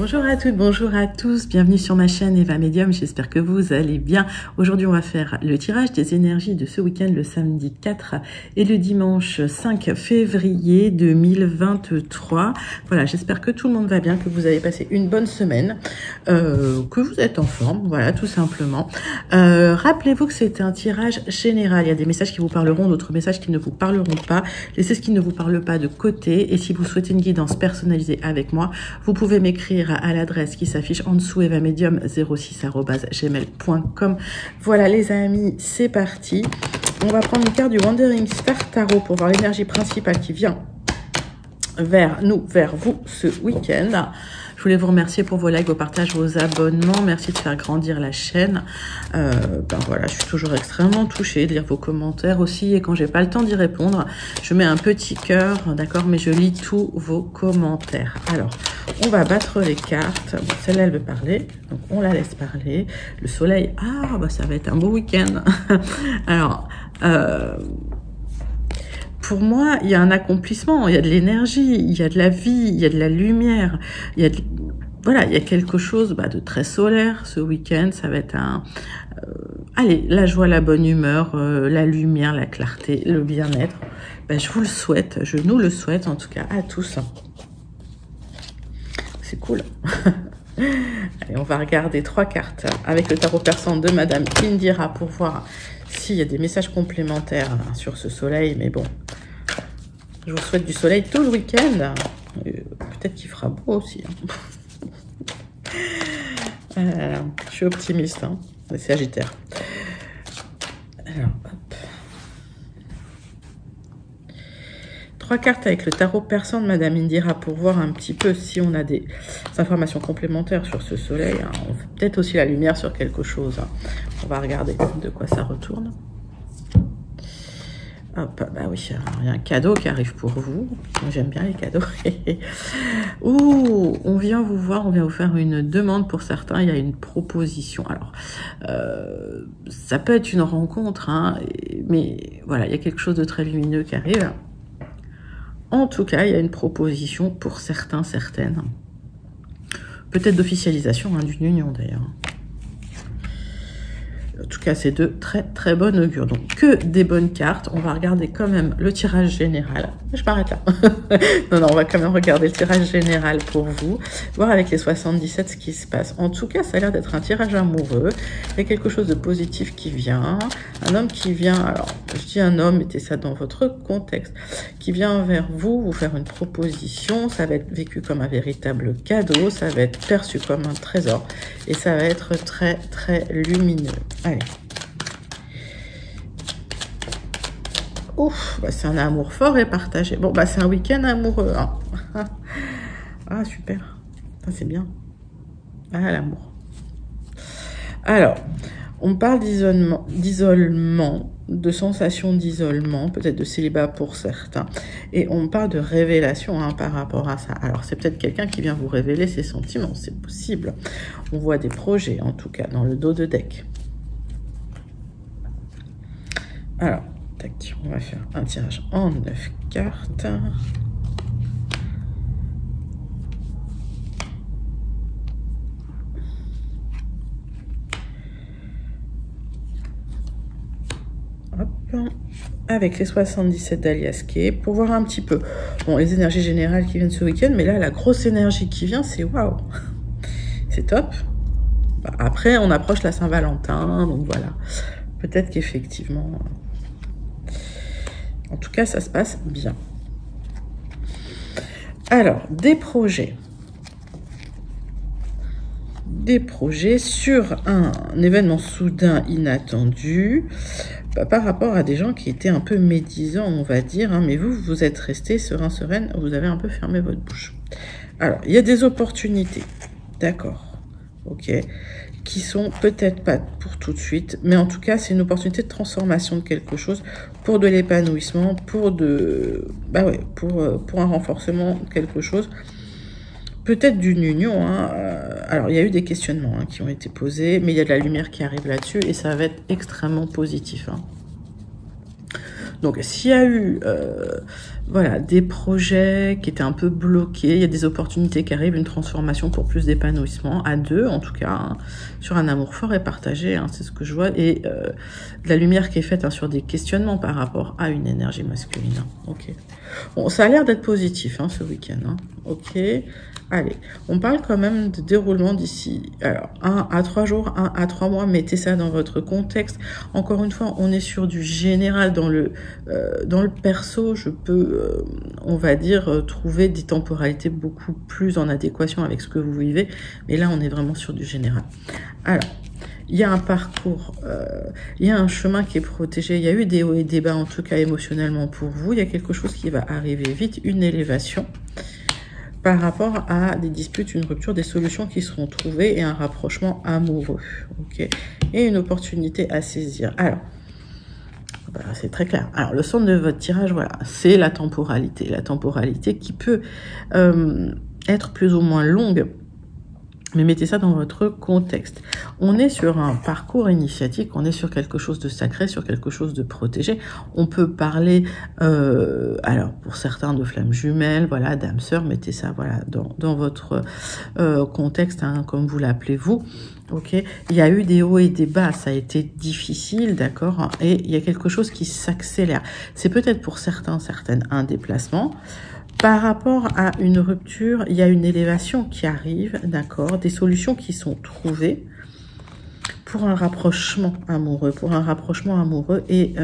Bonjour à toutes, bonjour à tous, bienvenue sur ma chaîne Eva Medium, j'espère que vous allez bien. Aujourd'hui on va faire le tirage des énergies de ce week-end, le samedi 4 et le dimanche 5 février 2023. Voilà, j'espère que tout le monde va bien, que vous avez passé une bonne semaine, que vous êtes en forme, voilà, tout simplement. Rappelez-vous que c'est un tirage général, il y a des messages qui vous parleront, d'autres messages qui ne vous parleront pas. Laissez ce qui ne vous parle pas de côté, et si vous souhaitez une guidance personnalisée avec moi, vous pouvez m'écrire à l'adresse qui s'affiche en dessous, evamedium06@gmail.com. Voilà les amis, c'est parti. On va prendre une carte du Wandering Star Tarot pour voir l'énergie principale qui vient vers nous, vers vous ce week-end. Je voulais vous remercier pour vos likes, vos partages, vos abonnements. Merci de faire grandir la chaîne. Voilà, je suis toujours extrêmement touchée de lire vos commentaires aussi. Et quand j'ai pas le temps d'y répondre, je mets un petit cœur, d'accord, mais je lis tous vos commentaires. Alors, on va battre les cartes. Bon, celle-là, elle veut parler, donc on la laisse parler. Le soleil, ça va être un beau week-end. Alors, pour moi, il y a un accomplissement, il y a de l'énergie, il y a de la vie, il y a de la lumière, il y a voilà, il y a quelque chose de très solaire ce week-end. Ça va être allez, la joie, la bonne humeur, la lumière, la clarté, le bien-être. Je vous le souhaite, je nous le souhaite en tout cas à tous. C'est cool. Allez, on va regarder 3 cartes avec le tarot persan de Madame Indira pour voir s'il y a des messages complémentaires sur ce soleil. Mais bon, je vous souhaite du soleil tout le week-end. Peut-être qu'il fera beau aussi. Je suis optimiste, les Sagittaires. Alors, hop. 3 cartes avec le tarot persan de Madame Indira pour voir un petit peu si on a des informations complémentaires sur ce soleil. On fait peut-être aussi la lumière sur quelque chose. On va regarder de quoi ça retourne. Hop, oui, il y a un cadeau qui arrive pour vous. J'aime bien les cadeaux. Ouh, on vient vous voir, on vient vous faire une demande pour certains. Il y a une proposition. Alors, ça peut être une rencontre, mais voilà, il y a quelque chose de très lumineux qui arrive. En tout cas, il y a une proposition pour certains, certaines. Peut-être d'officialisation d'une union d'ailleurs. En tout cas, c'est de très très bonnes augures. Donc, que des bonnes cartes. On va regarder quand même le tirage général. Je m'arrête là. Non, on va quand même regarder le tirage général pour vous. Voir avec les 77 ce qui se passe. En tout cas, ça a l'air d'être un tirage amoureux. Il y a quelque chose de positif qui vient. Un homme qui vient, alors, je dis un homme, mettez ça dans votre contexte, qui vient vers vous, vous faire une proposition. Ça va être vécu comme un véritable cadeau. Ça va être perçu comme un trésor. Et ça va être très très lumineux. Allez. Ouf, c'est un amour fort et partagé. Bon, c'est un week-end amoureux. Ah, super. Ça, c'est bien. Ah, l'amour. Alors, on parle d'isolement, de sensation d'isolement, peut-être de célibat pour certains. Et on parle de révélation par rapport à ça. Alors, c'est peut-être quelqu'un qui vient vous révéler ses sentiments, c'est possible. On voit des projets, en tout cas, dans le dos de deck. Alors, tac, on va faire un tirage en 9 cartes. Hop. Avec les 77 d'Aliasqué pour voir un petit peu. Bon, les énergies générales qui viennent ce week-end, mais là, la grosse énergie qui vient, c'est waouh. C'est top. Après, on approche la Saint-Valentin, donc voilà. Peut-être qu'effectivement... En tout cas, ça se passe bien. Alors, des projets. Des projets sur un événement soudain inattendu par rapport à des gens qui étaient un peu médisants, on va dire. Mais vous êtes resté serein, sereine, vous avez un peu fermé votre bouche. Alors, il y a des opportunités. D'accord. Ok. Qui sont peut-être pas pour tout de suite, mais en tout cas, c'est une opportunité de transformation de quelque chose pour de l'épanouissement, pour pour un renforcement de quelque chose, peut-être d'une union. Alors, il y a eu des questionnements qui ont été posés, mais il y a de la lumière qui arrive là-dessus et ça va être extrêmement positif. Donc, s'il y a eu voilà, des projets qui étaient un peu bloqués, il y a des opportunités qui arrivent, une transformation pour plus d'épanouissement, à deux en tout cas, hein, sur un amour fort et partagé, hein, c'est ce que je vois, et de la lumière qui est faite, hein, sur des questionnements par rapport à une énergie masculine. Hein. Ok. Bon, ça a l'air d'être positif, hein, ce week-end. Hein. Ok. Allez, on parle quand même de déroulement d'ici, alors, 1 à 3 jours, 1 à 3 mois, mettez ça dans votre contexte. Encore une fois, on est sur du général, dans le perso, je peux, on va dire, trouver des temporalités beaucoup plus en adéquation avec ce que vous vivez, mais là, on est vraiment sur du général. Alors, il y a un parcours, il y a un chemin qui est protégé, il y a eu des hauts et des bas, en tout cas émotionnellement pour vous, il y a quelque chose qui va arriver vite, une élévation, par rapport à des disputes, une rupture, des solutions qui seront trouvées et un rapprochement amoureux, ok, et une opportunité à saisir. Alors, bah, c'est très clair. Alors, le centre de votre tirage, voilà, c'est la temporalité qui peut être plus ou moins longue, mais mettez ça dans votre contexte. On est sur un parcours initiatique, on est sur quelque chose de sacré, sur quelque chose de protégé. On peut parler, alors pour certains de flammes jumelles, voilà, d'âme sœur, mettez ça voilà dans votre contexte, hein, comme vous l'appelez vous. Ok, il y a eu des hauts et des bas, ça a été difficile, d'accord, et il y a quelque chose qui s'accélère. C'est peut-être pour certaines un déplacement. Par rapport à une rupture, il y a une élévation qui arrive, d'accord, des solutions qui sont trouvées pour un rapprochement amoureux, et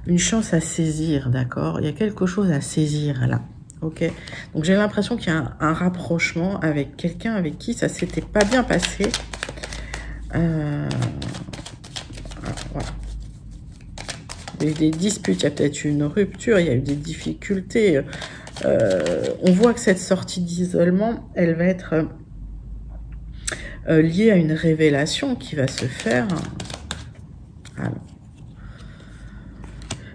une chance à saisir, d'accord. Il y a quelque chose à saisir là, ok. Donc j'ai l'impression qu'il y a un rapprochement avec quelqu'un avec qui ça s'était pas bien passé. Voilà. Il y a eu des disputes, il y a peut-être eu une rupture, il y a eu des difficultés. On voit que cette sortie d'isolement, elle va être liée à une révélation qui va se faire. Alors.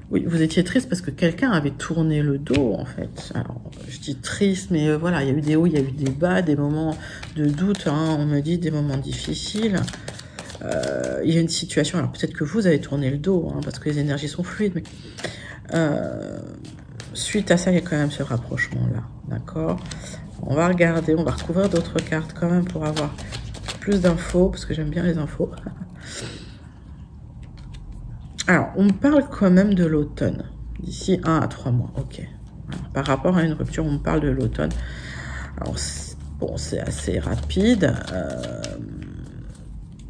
Oui, vous étiez triste parce que quelqu'un avait tourné le dos, en fait. Alors, je dis triste, mais voilà, il y a eu des hauts, il y a eu des bas, des moments de doute, hein, on me dit, des moments difficiles. Il y a une situation, alors peut-être que vous avez tourné le dos, hein, parce que les énergies sont fluides, mais suite à ça, il y a quand même ce rapprochement-là, d'accord. On va regarder, on va recouvrir d'autres cartes quand même pour avoir plus d'infos, parce que j'aime bien les infos. Alors, on parle quand même de l'automne, d'ici 1 à 3 mois, ok. Alors, par rapport à une rupture, on parle de l'automne. Alors, bon, c'est assez rapide.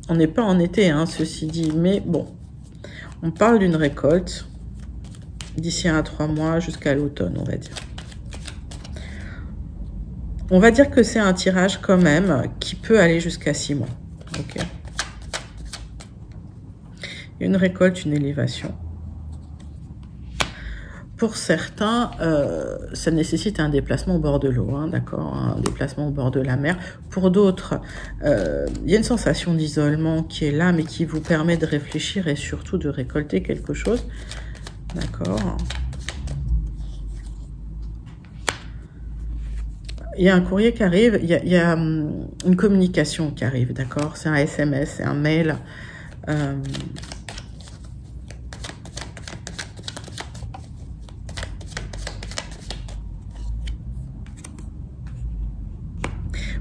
On n'est pas en été, hein, ceci dit, mais bon, on parle d'une récolte d'ici 1 à 3 mois jusqu'à l'automne, on va dire. On va dire que c'est un tirage quand même qui peut aller jusqu'à 6 mois. Ok. Une récolte, une élévation. Pour certains, ça nécessite un déplacement au bord de l'eau, hein, d'accord, un déplacement au bord de la mer. Pour d'autres, il y a une sensation d'isolement qui est là, mais qui vous permet de réfléchir et surtout de récolter quelque chose, d'accord. Il y a un courrier qui arrive, il y a une communication qui arrive, d'accord. C'est un SMS, c'est un mail.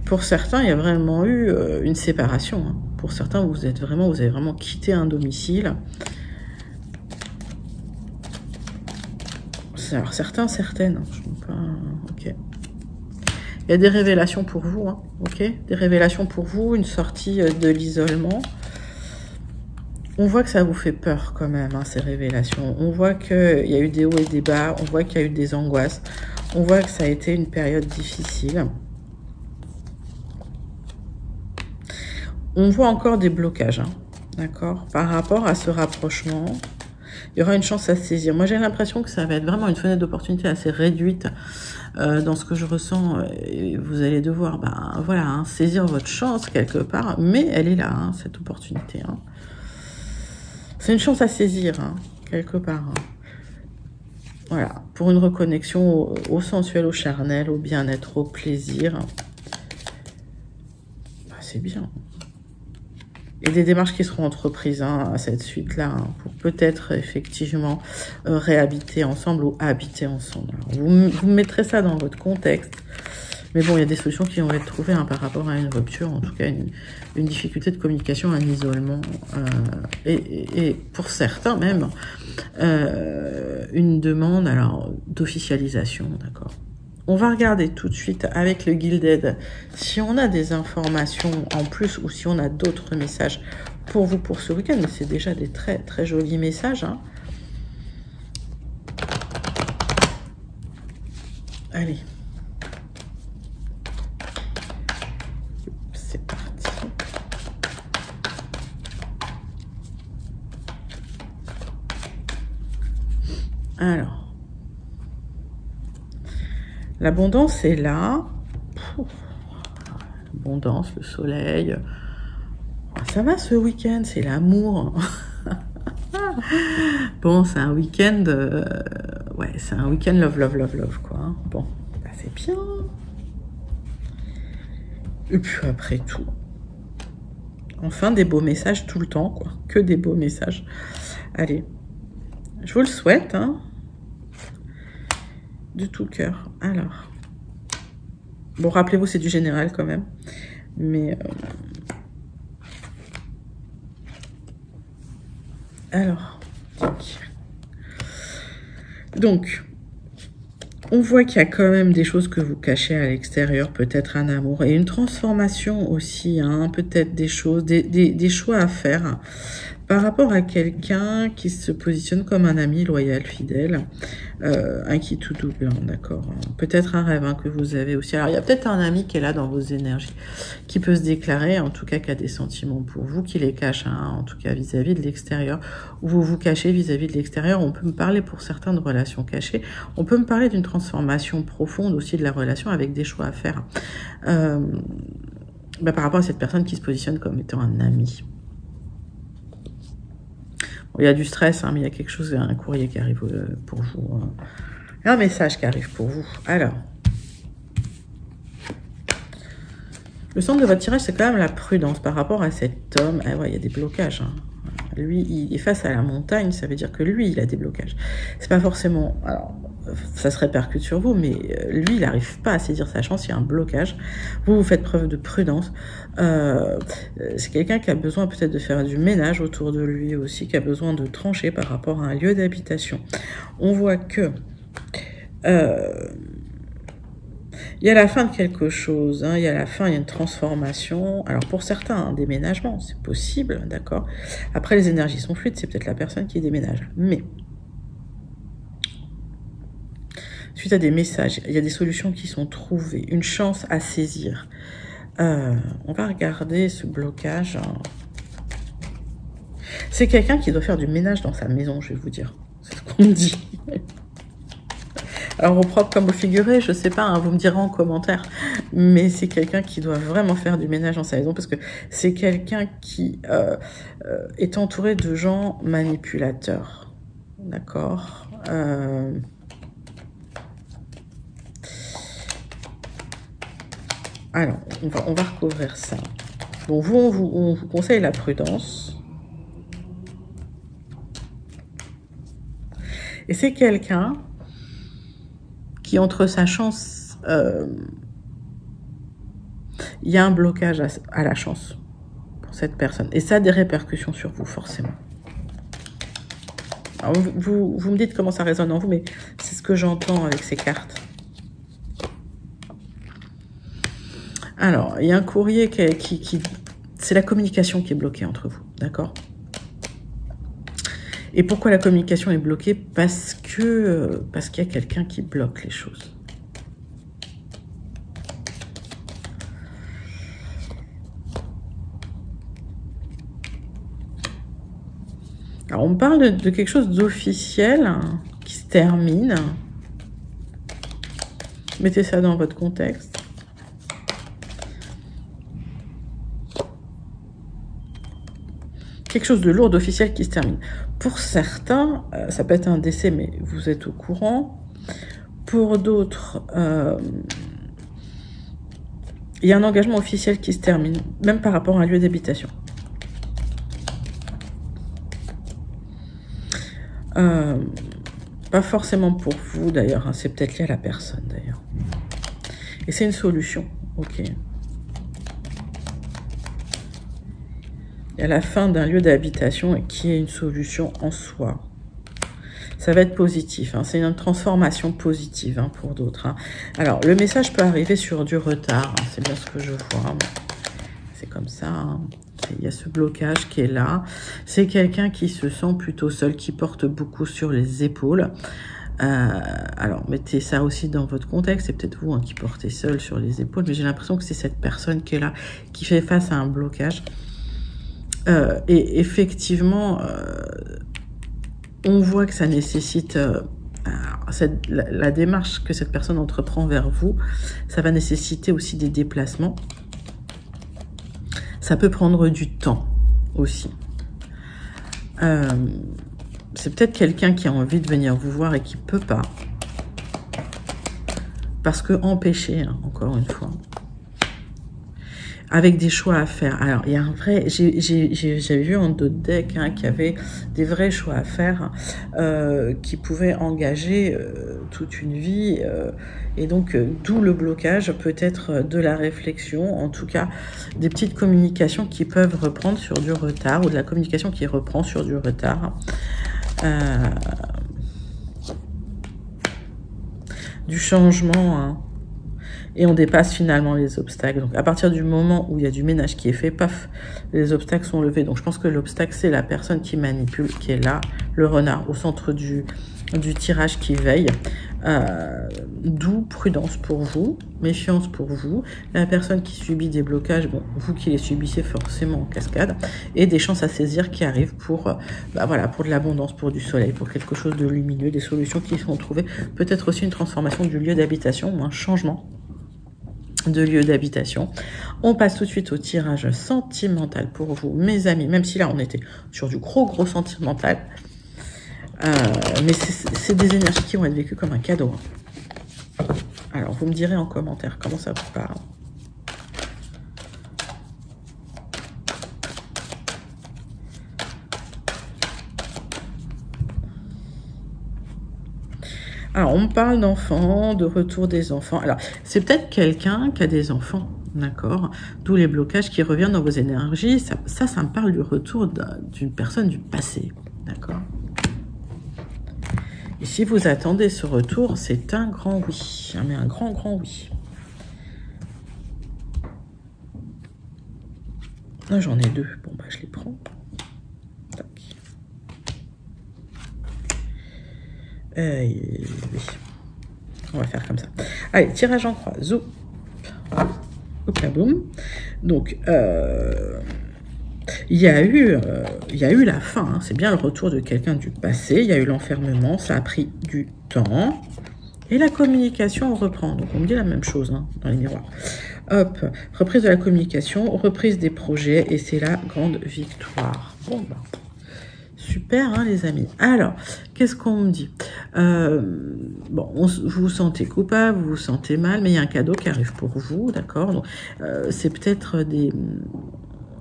Pour certains, il y a vraiment eu une séparation. Hein. Pour certains, vous avez vraiment quitté un domicile. Alors certains, certaines. Hein. Je ne sais pas. Ok. Il y a des révélations pour vous, hein. Ok. Des révélations pour vous, une sortie de l'isolement. On voit que ça vous fait peur quand même, hein, ces révélations. On voit qu'il y a eu des hauts et des bas. On voit qu'il y a eu des angoisses. On voit que ça a été une période difficile. On voit encore des blocages, hein, d'accord, par rapport à ce rapprochement. Il y aura une chance à saisir. Moi, j'ai l'impression que ça va être vraiment une fenêtre d'opportunité assez réduite dans ce que je ressens. Et vous allez devoir, ben, voilà, hein, saisir votre chance quelque part, mais elle est là, hein, cette opportunité. Hein. C'est une chance à saisir, hein, quelque part. Hein. Voilà, pour une reconnexion au sensuel, au charnel, au bien-être, au plaisir. Ben, c'est bien. Et des démarches qui seront entreprises à cette suite-là, pour peut-être effectivement réhabiter ensemble ou habiter ensemble. Alors, vous mettrez ça dans votre contexte. Mais bon, il y a des solutions qui vont être trouvées par rapport à une rupture, en tout cas une difficulté de communication, un isolement, et pour certains même, une demande alors d'officialisation, d'accord. On va regarder tout de suite avec le Gilded si on a des informations en plus ou si on a d'autres messages pour vous pour ce week-end. Mais c'est déjà des très très jolis messages. Allez. C'est parti. Alors. L'abondance est là. L'abondance, le soleil. Ça va ce week-end, c'est l'amour. Bon, c'est un week-end... ouais, c'est un week-end love, love, love, love, quoi. Bon, bah, c'est bien. Et puis après tout. Enfin, des beaux messages tout le temps, quoi. Que des beaux messages. Allez, je vous le souhaite, de tout cœur. Alors, bon, rappelez-vous, c'est du général quand même, mais alors, donc, on voit qu'il y a quand même des choses que vous cachez à l'extérieur, peut-être un amour et une transformation aussi, peut-être des choses, des choix à faire par rapport à quelqu'un qui se positionne comme un ami loyal, fidèle, un qui tout double, d'accord. Peut-être un rêve que vous avez aussi. Alors, il y a peut-être un ami qui est là dans vos énergies, qui peut se déclarer, en tout cas, qui a des sentiments pour vous, qui les cache, en tout cas, vis-à-vis de l'extérieur, ou vous vous cachez vis-à-vis de l'extérieur. On peut me parler pour certains de relations cachées. On peut me parler d'une transformation profonde aussi de la relation avec des choix à faire. Par rapport à cette personne qui se positionne comme étant un ami. Il y a du stress, mais il y a quelque chose, un courrier qui arrive pour vous. Un message qui arrive pour vous. Alors, le centre de votre tirage, c'est quand même la prudence par rapport à cet homme. Ah ouais, il y a des blocages. Lui, il est face à la montagne, ça veut dire que lui, il a des blocages. C'est pas forcément... Alors, ça se répercute sur vous, mais lui, il n'arrive pas à saisir sa chance, il y a un blocage. Vous faites preuve de prudence. C'est quelqu'un qui a besoin peut-être de faire du ménage autour de lui aussi, qui a besoin de trancher par rapport à un lieu d'habitation. On voit que... il y a la fin de quelque chose, il y a la fin, il y a une transformation. Alors pour certains, un déménagement, c'est possible, d'accord. Après, les énergies sont fluides, c'est peut-être la personne qui déménage. Mais, suite à des messages, il y a des solutions qui sont trouvées, une chance à saisir. On va regarder ce blocage. C'est quelqu'un qui doit faire du ménage dans sa maison, je vais vous dire. C'est ce qu'on me dit. Alors, au propre comme au figuré, je sais pas, vous me direz en commentaire. Mais c'est quelqu'un qui doit vraiment faire du ménage dans sa maison parce que c'est quelqu'un qui est entouré de gens manipulateurs. D'accord. Alors, on va recouvrir ça. Bon, on vous conseille la prudence. Et c'est quelqu'un qui, entre sa chance, il y a un blocage à la chance pour cette personne. Et ça a des répercussions sur vous, forcément. Alors, vous me dites comment ça résonne en vous, mais c'est ce que j'entends avec ces cartes. Alors, il y a un courrier qui c'est la communication qui est bloquée entre vous, d'accord? Et pourquoi la communication est bloquée? Parce qu'il y a quelqu'un qui bloque les choses. Alors, on me parle de quelque chose d'officiel qui se termine. Mettez ça dans votre contexte. Quelque chose de lourd, d'officiel qui se termine. Pour certains, ça peut être un décès, mais vous êtes au courant. Pour d'autres, il y a un engagement officiel qui se termine, même par rapport à un lieu d'habitation. Pas forcément pour vous d'ailleurs, hein, c'est peut-être lié à la personne d'ailleurs. Et c'est une solution, ok. Il y a la fin d'un lieu d'habitation qui est une solution en soi. Ça va être positif, hein, c'est une transformation positive hein, pour d'autres. Hein. Alors, le message peut arriver sur du retard, hein, c'est bien ce que je vois. C'est comme ça, hein. Il y a ce blocage qui est là. C'est quelqu'un qui se sent plutôt seul, qui porte beaucoup sur les épaules. Alors, mettez ça aussi dans votre contexte. C'est peut-être vous hein, qui portez seul sur les épaules, mais j'ai l'impression que c'est cette personne qui est là, qui fait face à un blocage. Et effectivement, on voit que ça nécessite... la démarche que cette personne entreprend vers vous, ça va nécessiter aussi des déplacements. Ça peut prendre du temps aussi. C'est peut-être quelqu'un qui a envie de venir vous voir et qui ne peut pas. Parce que empêché, hein, encore une fois. Avec des choix à faire. Alors, il y a un vrai... J'ai vu en d'autres decks hein, qu'il y avait des vrais choix à faire qui pouvaient engager toute une vie. Et donc, d'où le blocage, peut-être de la réflexion, en tout cas, des petites communications qui peuvent reprendre sur du retard, ou de la communication qui reprend sur du retard. Du changement, hein. Et on dépasse finalement les obstacles. Donc, à partir du moment où il y a du ménage qui est fait, paf, les obstacles sont levés. Donc, je pense que l'obstacle, c'est la personne qui manipule, qui est là, le renard, au centre du tirage qui veille. D'où prudence pour vous, méfiance pour vous. La personne qui subit des blocages, bon, vous qui les subissez forcément en cascade, et des chances à saisir qui arrivent pour, voilà, pour de l'abondance, pour du soleil, pour quelque chose de lumineux, des solutions qui seront trouvées. Peut-être aussi une transformation du lieu d'habitation ou un changement de lieu d'habitation. On passe tout de suite au tirage sentimental pour vous, mes amis, même si là on était sur du gros sentimental, mais c'est des énergies qui vont être vécues comme un cadeau. Alors vous me direz en commentaire comment ça vous parle. Alors, on me parle d'enfants, de retour des enfants. Alors, c'est peut-être quelqu'un qui a des enfants, d'accord? D'où les blocages qui reviennent dans vos énergies. Ça me parle du retour d'une personne du passé, d'accord? Et si vous attendez ce retour, c'est un grand oui. Mais un grand oui. Là, j'en ai deux. Bon, je les prends. Oui. On va faire comme ça. Allez, tirage en croix. Zou. Hop là, boum. Donc, il y a eu la fin. Hein. C'est bien le retour de quelqu'un du passé. Il y a eu l'enfermement. Ça a pris du temps. Et la communication reprend. Donc, on me dit la même chose hein, dans les miroirs. Hop. Reprise de la communication. Reprise des projets. Et c'est la grande victoire. Bon, super, hein, les amis. Alors, qu'est-ce qu'on me dit? Bon, vous vous sentez coupable, vous vous sentez mal, mais il y a un cadeau qui arrive pour vous, d'accord? Donc, c'est peut-être des...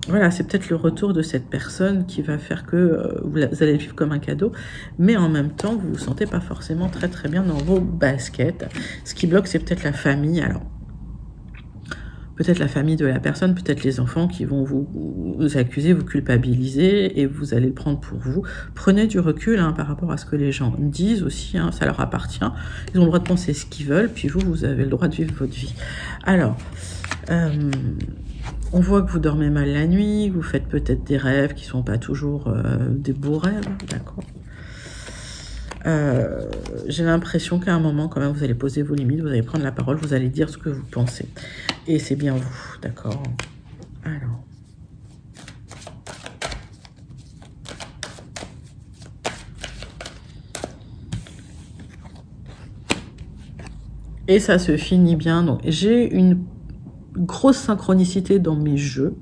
Voilà, c'est peut-être le retour de cette personne qui va faire que vous allez vivre comme un cadeau, mais en même temps, vous vous sentez pas forcément très bien dans vos baskets. Ce qui bloque, c'est peut-être la famille. Alors, peut-être la famille de la personne, peut-être les enfants qui vont vous accuser, vous culpabiliser, et vous allez le prendre pour vous. Prenez du recul hein, par rapport à ce que les gens disent aussi, hein, ça leur appartient. Ils ont le droit de penser ce qu'ils veulent, puis vous avez le droit de vivre votre vie. Alors, on voit que vous dormez mal la nuit, vous faites peut-être des rêves qui ne sont pas toujours des beaux rêves, d'accord? J'ai l'impression qu'à un moment, quand même, vous allez poser vos limites, vous allez prendre la parole, vous allez dire ce que vous pensez. Et c'est bien vous, d'accord? Alors. Et ça se finit bien. Donc, j'ai une grosse synchronicité dans mes jeux.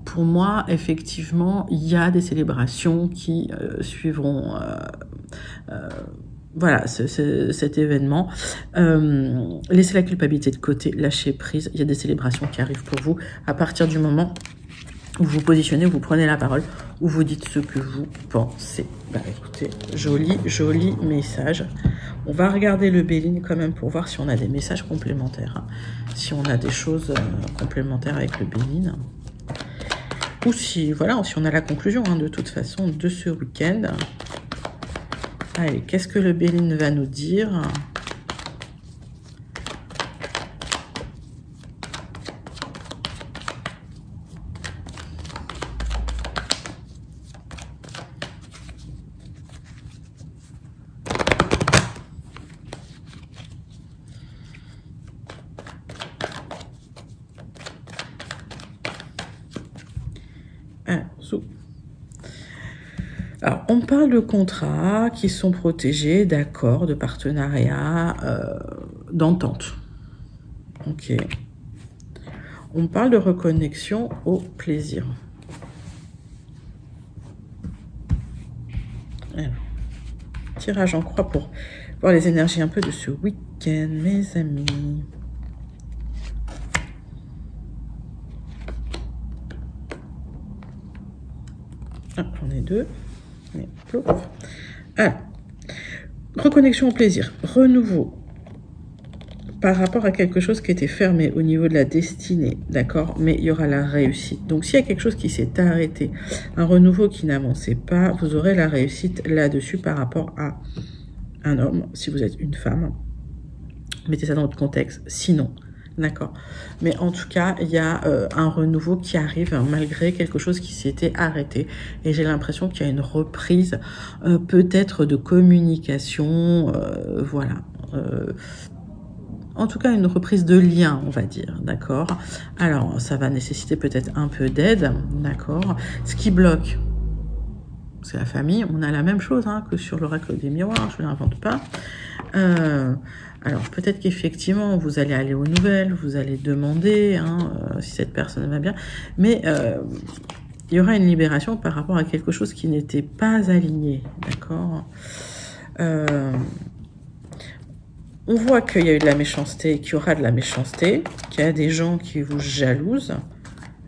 Pour moi, effectivement, il y a des célébrations qui suivront... voilà, cet événement. Laissez la culpabilité de côté, lâchez prise. Il y a des célébrations qui arrivent pour vous à partir du moment Où vous positionnez, vous prenez la parole, ou vous dites ce que vous pensez. Bah écoutez, joli message. On va regarder le Béline quand même pour voir si on a des messages complémentaires. Hein. Si on a des choses complémentaires avec le Béline. Ou si, voilà, si on a la conclusion hein, de toute façon de ce week-end. Allez, qu'est-ce que le Béline va nous dire ? Alors, on parle de contrats qui sont protégés, d'accords, de partenariats, d'entente. Ok. On parle de reconnexion au plaisir. Alors, tirage en croix pour voir les énergies un peu de ce week-end, mes amis. Ah, j'en ai deux. Alors, reconnexion au plaisir, renouveau par rapport à quelque chose qui était fermé au niveau de la destinée, d'accord, mais il y aura la réussite. Donc, s'il y a quelque chose qui s'est arrêté, un renouveau qui n'avançait pas, vous aurez la réussite là-dessus par rapport à un homme, si vous êtes une femme. Mettez ça dans votre contexte, sinon... D'accord. Mais en tout cas, il y a un renouveau qui arrive malgré quelque chose qui s'était arrêté. Et j'ai l'impression qu'il y a une reprise peut-être de communication. Voilà. En tout cas, une reprise de lien, on va dire. D'accord. Alors, ça va nécessiter peut-être un peu d'aide. D'accord. Ce qui bloque, c'est la famille. On a la même chose hein, que sur l'oracle des miroirs. Je ne l'invente pas. Alors, peut-être qu'effectivement, vous allez aller aux nouvelles, vous allez demander hein, si cette personne va bien, mais il y aura une libération par rapport à quelque chose qui n'était pas aligné, d'accord. On voit qu'il y a eu de la méchanceté, qu'il y aura de la méchanceté, qu'il y a des gens qui vous jalousent,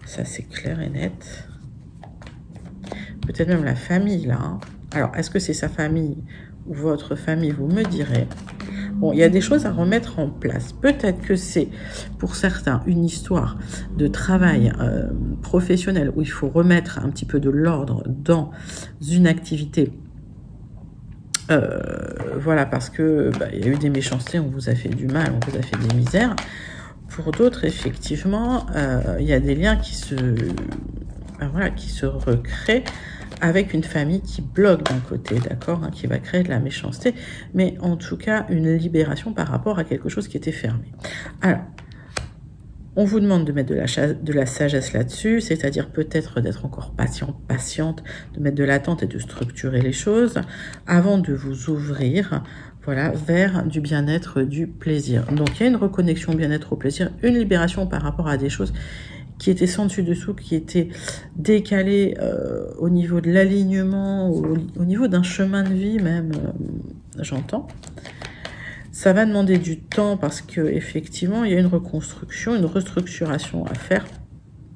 ça c'est clair et net. Peut-être même la famille, là. Hein. Alors, est-ce que c'est sa famille ou votre famille, vous me direz. Bon, il y a des choses à remettre en place. Peut-être que c'est, pour certains, une histoire de travail professionnel où il faut remettre un petit peu de l'ordre dans une activité. Voilà, parce que il y a eu des méchancetés, on vous a fait du mal, on vous a fait des misères. Pour d'autres, effectivement, il y a des liens qui se recréent avec une famille qui bloque d'un côté, d'accord, hein, qui va créer de la méchanceté, mais en tout cas, une libération par rapport à quelque chose qui était fermé. Alors, on vous demande de mettre de la sagesse là-dessus, c'est-à-dire peut-être d'être encore patiente, de mettre de l'attente et de structurer les choses avant de vous ouvrir, voilà, vers du bien-être, du plaisir. Donc, il y a une reconnexion bien-être au plaisir, une libération par rapport à des choses qui étaient sans dessus-dessous, qui étaient décalées au niveau de l'alignement, au niveau d'un chemin de vie même, j'entends. Ça va demander du temps parce que effectivement, il y a une reconstruction, une restructuration à faire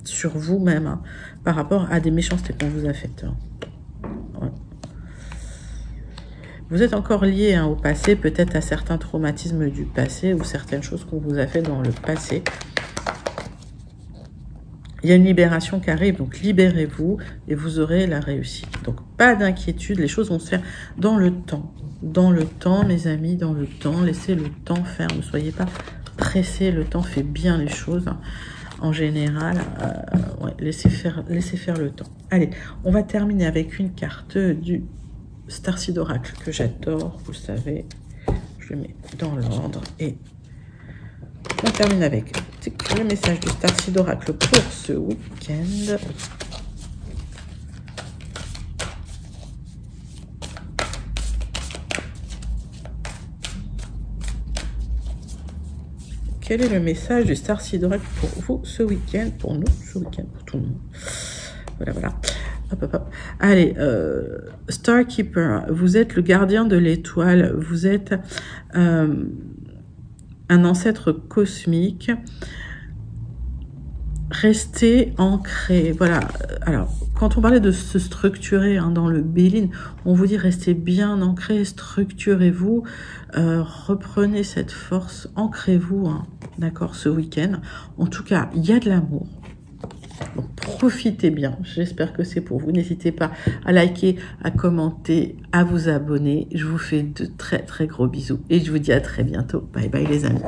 sur vous-même hein, par rapport à des méchancetés qu'on vous a faites. Ouais. Vous êtes encore lié hein, au passé, peut-être à certains traumatismes du passé ou certaines choses qu'on vous a fait dans le passé. Il y a une libération qui arrive, donc libérez-vous et vous aurez la réussite. Donc pas d'inquiétude, les choses vont se faire dans le temps. Dans le temps, mes amis, dans le temps. Laissez le temps faire, ne soyez pas pressés, le temps fait bien les choses. En général, ouais, laissez faire le temps. Allez, on va terminer avec une carte du Starseed Oracle que j'adore, vous le savez. Je le mets dans l'ordre et on termine avec le message du Starseed Oracle pour ce week-end. Quel est le message du Starseed Oracle pour vous ce week-end, pour nous, ce week-end, pour tout le monde? Voilà, voilà. Hop, hop, hop. Allez, Starkeeper, vous êtes le gardien de l'étoile, vous êtes un ancêtre cosmique. restez ancré. Voilà. Alors, quand on parlait de se structurer hein, dans le Béline, on vous dit restez bien ancré, structurez-vous, reprenez cette force, ancrez-vous, hein, d'accord, ce week-end. En tout cas, il y a de l'amour. Donc, profitez bien. J'espère que c'est pour vous. N'hésitez pas à liker, à commenter, à vous abonner. Je vous fais de très très gros bisous et je vous dis à très bientôt. Bye bye les amis.